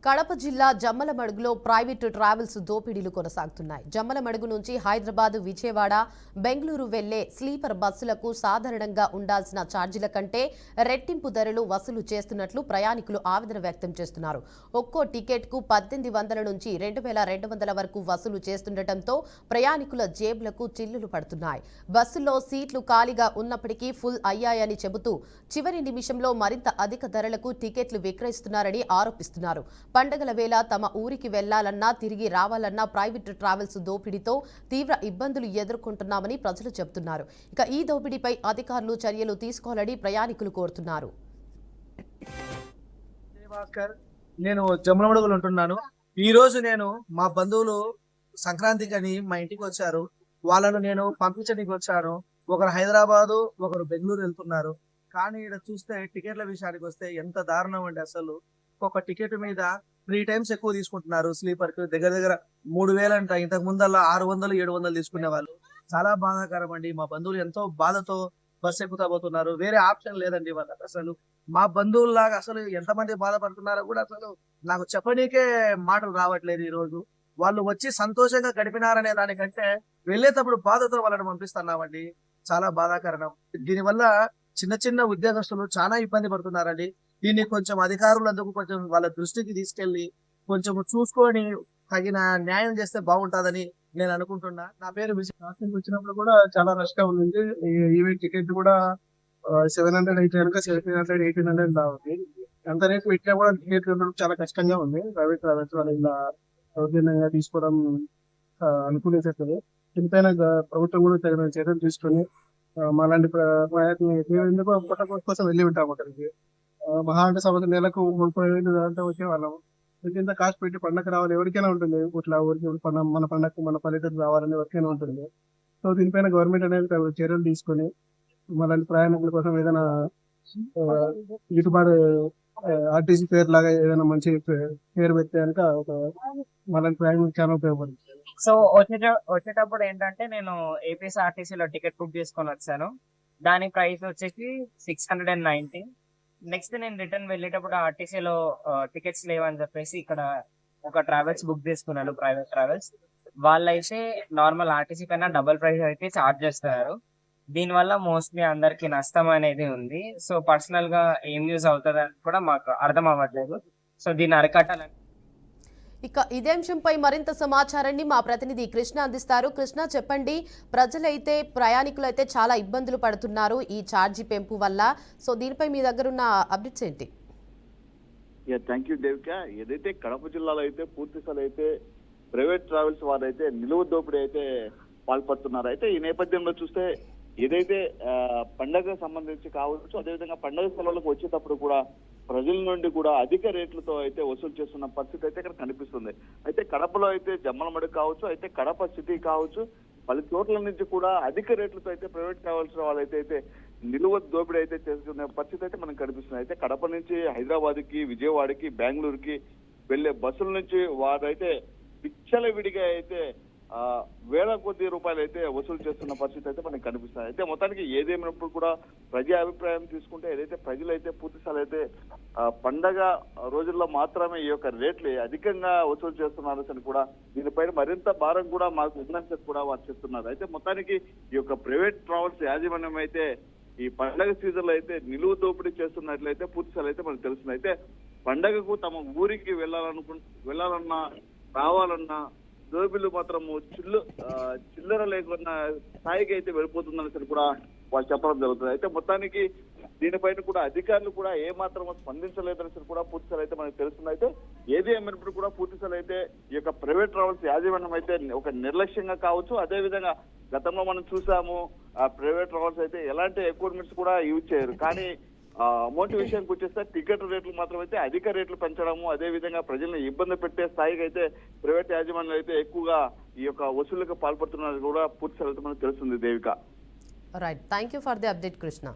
కడప జిల్లా జమ్మలమడుగులో private travels దోపిడీలు కొనసాగుతున్నాయి. జమ్మలమడుగు నుంచి హైదరాబాద్, విజయవాడ, బెంగళూరు వెళ్లే స్లీపర్ బస్సులకు సాధారణంగా ఉండాల్సిన ఛార్జీల కంటే రెట్టింపు ధరలు వసూలు చేస్తున్నట్లు ప్రయాణికులు ఆవేదన వ్యక్తం చేస్తున్నారు. ఒక్కో టికెట్కు 1800 నుంచి 2200 వరకు వసూలు చేస్తుండటంతో ప్రయాణికుల జేబులకు చిల్లులు పడుతున్నాయి. బస్సుల్లో సీట్లు ఖాళీగా ఉన్నప్పటికీ ఫుల్ అయ్యాయని చెబుతూ చివరి నిమిషంలో మరింత అధిక ధరలకు టికెట్లు విక్రయిస్తున్నారని ఆరోపిస్తున్నారు. పండగల వేళ తమ ఊరికి వెళ్లాలన్నా తిరిగి రావాలన్నా ప్రైవేట్ ట్రావెల్స్ దోపిడీతో తీవ్ర ఇబ్బందులు ఎదుర్కొంటున్నామని ప్రజలు చెబుతున్నారు. ఇక ఈ దోపిడీపై అధికారులు చర్యలు తీసుకోవాలని ప్రయాణికులు కోరుతున్నారు. నేను జమ్మలమడుగులో ఉంటున్నాను. ఈ రోజు నేను మా బంధువులు సంక్రాంతికి అని మా ఇంటికి వచ్చారు. వాళ్ళను నేను పంపించడానికి వచ్చాను. ఒకరు హైదరాబాదు, ఒకరు బెంగళూరు వెళ్తున్నారు. కానీ ఇక్కడ చూస్తే టికెట్ల విషయానికి వస్తే ఎంత దారుణం అండి. అసలు ఒక టికెట్ మీద 3 times ఎక్కువ తీసుకుంటున్నారు. స్లీపర్ కి దగ్గర దగ్గర 3000 అంట. ఇంతకు ముందల్లా 600, 700 తీసుకునే వాళ్ళు. చాలా బాధాకరం అండి. మా బంధువులు ఎంతో బాధతో బస్సు ఎక్కుతా పోతున్నారు. వేరే ఆప్షన్ లేదండి వాళ్ళకి. అసలు మా బంధువుల్లాగా అసలు ఎంతమంది బాధపడుతున్నారో కూడా అసలు నాకు చెప్పనీకే మాటలు రావట్లేదు. ఈ రోజు వాళ్ళు వచ్చి సంతోషంగా గడిపినారనే దానికంటే వెళ్ళేటప్పుడు బాధతో వాళ్ళని పంపిస్తున్నామండి. చాలా బాధాకరణం. దీనివల్ల చిన్న చిన్న ఉద్యోగస్తులు చాలా ఇబ్బంది పడుతున్నారండి. దీన్ని కొంచెం అధికారులందుకు కొంచెం వాళ్ళ దృష్టికి తీసుకెళ్లి కొంచెం చూసుకొని తగిన న్యాయం చేస్తే బాగుంటుందని నేను అనుకుంటున్నా. నా పేరు విజయ్. వచ్చినప్పుడు కూడా చాలా రష్ గా ఉంది. ఈవెంట్ టికెట్ కూడా 700 అయితే కనుక 1700, 1800 రావాలి. ఎంత రేట్ పెట్టినా కూడా టికెట్ చాలా కష్టంగా ఉంది. ప్రైవేట్ ట్రావెల్స్ వాళ్ళు ఇలా సౌజన్యంగా తీసుకోవడం అనుకునేసేస్తుంది. దీనిపైన ప్రభుత్వం కూడా తగిన చర్యలు తీసుకొని మాలాంటి ఎందుకు పుట్టకోస కోసం వెళ్ళి ఉంటాం అక్కడికి. మహా అంటే సంవత్సరం నెలకు 30,000 దాంట్లో వచ్చే వాళ్ళం. ఇంత కాస్ట్ పెట్టి పండగ రావాలి ఎవరికైనా ఉంటుంది. ఇట్లా ఊరికి మన పండగకు మన పల్లెటూరు రావాలని ఎవరికైనా ఉంటుంది. సో దీనిపైన గవర్నమెంట్ అనేది చర్యలు తీసుకొని మళ్ళీ ప్రయాణికుల కోసం ఏదైనా గిట్టుబాటు ఆర్టీసీ పేరు లాగా ఏదైనా మంచి పేరు పెడితే కనుక ఒక మళ్ళీ ప్రయాణికులకు చాలా ఉపయోగపడుతుంది. సో వచ్చేటప్పుడు ఏంటంటే నేను ఏపీఎస్ఆర్టీసీలో టికెట్ బుక్ చేసుకొని వచ్చాను. దాని ప్రైస్ వచ్చేసి 690. నెక్స్ట్ నేను రిటర్న్ వెళ్ళేటప్పుడు ఆర్టీసీలో టికెట్స్ లేవని చెప్పేసి ఇక్కడ ఒక ట్రావెల్స్ బుక్ చేసుకున్నాను, ప్రైవేట్ ట్రావెల్స్. వాళ్ళైతే నార్మల్ ఆర్టీసీ కన్నా డబుల్ ప్రైస్ అయితే ఛార్జ్ చేస్తున్నారు. దీనివల్ల మోస్ట్లీ అందరికి నష్టం అనేది ఉంది. సో పర్సనల్ గా ఏం యూజ్ అవుతుంది అని కూడా మాకు అర్థం అవ్వట్లేదు. సో దీన్ని అరికట్టాలని. ఇక ఇదే అంశంపై మరింత సమాచారాన్ని మా ప్రతినిధి కృష్ణ అందిస్తారు. కృష్ణ, చెప్పండి. ప్రజలైతే ప్రయాణికులైతే చాలా ఇబ్బందులు పడుతున్నారు ఈ ఛార్జీ పెంపు వల్ల. సో దీనిపై మీ దగ్గర ఉన్న అప్డేట్స్ ఏంటి? Thank you Devika. ఏదైతే కడప జిల్లాలో అయితే పూర్తి స్థాయి అయితే ప్రైవేట్ ట్రావెల్స్ వారైతే నిలువ దోపిడీ అయితే పాల్పడుతున్నారు. అయితే ఈ నేపథ్యంలో చూస్తే ఏదైతే పండగకు సంబంధించి కావచ్చు, అదేవిధంగా పండగ స్థలాలకు వచ్చేటప్పుడు కూడా ప్రజల నుండి కూడా అధిక రేట్లతో అయితే వసూలు చేస్తున్న పరిస్థితి అయితే ఇక్కడ కనిపిస్తుంది. అయితే కడపలో అయితే జమ్మలమడుగు కావచ్చు, అయితే కడప సిటీ కావచ్చు, పలు చోట్ల నుంచి కూడా అధిక రేట్లతో అయితే ప్రైవేట్ ట్రావెల్స్ వాళ్ళైతే నిలువ దోపిడీ అయితే చేసుకునే పరిస్థితి అయితే మనకు కనిపిస్తుంది. అయితే కడప నుంచి హైదరాబాద్ కి, విజయవాడకి, బెంగళూరుకి వెళ్లే బస్సుల నుంచి వారైతే విచ్చలవిడిగా అయితే వేల కొద్ది రూపాయలు అయితే వసూలు చేస్తున్న పరిస్థితి అయితే మనకి కనిపిస్తుంది. అయితే మొత్తానికి ఏదేమైనప్పుడు కూడా ప్రజా అభిప్రాయం తీసుకుంటే ఏదైతే ప్రజలైతే పూర్తి స్థాయి అయితే పండగ రోజుల్లో మాత్రమే ఈ యొక్క రేట్లు అధికంగా వసూలు చేస్తున్నారు అని కూడా దీనిపైన మరింత భారం కూడా మాకు ఉందని కూడా వారు చెప్తున్నారు. అయితే మొత్తానికి ఈ యొక్క ప్రైవేట్ ట్రావెల్స్ యాజమాన్యం అయితే ఈ పండగ సీజన్ లో అయితే నిలువ దోపిడీ చేస్తున్నట్లయితే పూర్తి స్థాయి అయితే మనకు తెలుస్తుంది. అయితే పండగకు తమ ఊరికి వెళ్ళాలన్నా రావాలన్నా దోపిడీలు మాత్రము చిల్లర లేకున్న స్థాయికి అయితే వెళ్ళిపోతుందని కూడా వాళ్ళు చెప్పడం జరుగుతుంది. అయితే మొత్తానికి దీనిపైన కూడా అధికారులు కూడా ఏ మాత్రం స్పందించలేదని కూడా పూర్తిసారి అయితే మనకు తెలుస్తుంది. అయితే ఏది ఏమైనప్పుడు కూడా పూర్తిసారి అయితే ఈ యొక్క ప్రైవేట్ ట్రావెల్స్ యాజమాన్యం అయితే ఒక నిర్లక్ష్యంగా కావచ్చు, అదే విధంగా గతంలో మనం చూసాము ఆ ప్రైవేట్ ట్రావెల్స్ అయితే ఎలాంటి ఎక్విప్మెంట్స్ కూడా యూజ్ చేయరు. కానీ అమౌంట్ విషయానికి వచ్చేస్తే టికెట్ రేట్లు మాత్రం అయితే అధిక రేట్లు పెంచడము, అదే విధంగా ప్రజల్ని ఇబ్బంది పెట్టే స్థాయికి అయితే ప్రైవేట్ యాజమాన్యాలు అయితే ఎక్కువగా ఈ యొక్క వసూళ్లకు పాల్పడుతున్నది కూడా పూర్తి మనకు తెలుస్తుంది. Devika. Right, thank you for the update Krishna.